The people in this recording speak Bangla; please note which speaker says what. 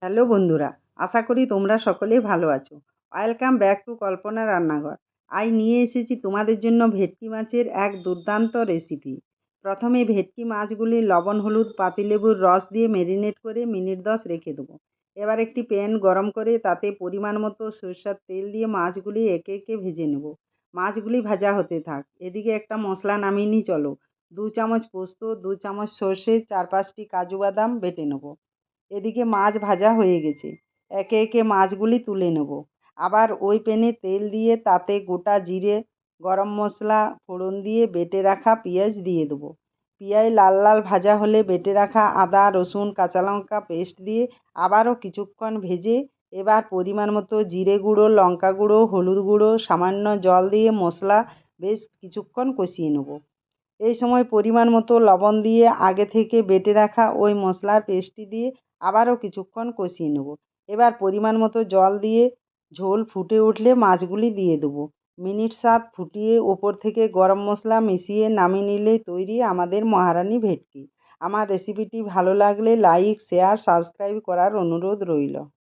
Speaker 1: হ্যালো বন্ধুরা, আশা করি তোমরা সকলেই ভালো আছো। ওয়েলকাম ব্যাক টু কল্পনা রান্নাঘর। আজ নিয়ে এসেছি তোমাদের জন্য ভেটকি মাছের এক দুর্দান্ত রেসিপি। প্রথমে ভেটকি মাছগুলি লবণ হলুদ পাতিলেবুর রস দিয়ে ম্যারিনেট করে মিনিট 10 রেখে দেবো। এবার একটি প্যান গরম করে তাতে পরিমাণ মতো সরষের তেল দিয়ে মাছগুলি একে একে ভেজে নেব। মাছগুলি ভাজা হতে থাক, এদিকে একটা মশলা নামিয়ে নিই চলো। 2 চামচ পোস্ত, 2 চামচ সর্ষে, 4-5টি কাজু বাদাম বেটে নেবো। এদিকে মাছ ভাজা হয়ে গেছে, একে একে মাছগুলি তুলে নেব। আবার ওই প্যানে তেল দিয়ে তাতে গোটা জিরে, গরম মশলা ফোড়ন দিয়ে বেটে রাখা পেঁয়াজ দিয়ে দেবো। পেঁয়াজ লাল লাল ভাজা হলে বেটে রাখা আদা রসুন কাঁচা লঙ্কা পেস্ট দিয়ে আবারও কিছুক্ষণ ভেজে এবার পরিমাণ মতো জিরে গুঁড়ো, লঙ্কা গুঁড়ো, হলুদ গুঁড়ো, সামান্য জল দিয়ে মশলা বেশ কিছুক্ষণ কষিয়ে নেব। এই সময় পরিমাণ মতো লবণ দিয়ে আগে থেকে বেটে রাখা ওই মশলার পেস্টটি দিয়ে আবারও কিছুক্ষণ কষিয়ে নেব। এবার পরিমাণ মতো জল দিয়ে ঝোল ফুটে উঠলে মাছগুলি দিয়ে দেবো। মিনিট 7 ফুটিয়ে ওপর থেকে গরম মশলা মিশিয়ে নামিয়ে নিলেই তৈরি আমাদের মহারানি ভেটকি। আমার রেসিপিটি ভালো লাগলে লাইক শেয়ার সাবস্ক্রাইব করার অনুরোধ রইল।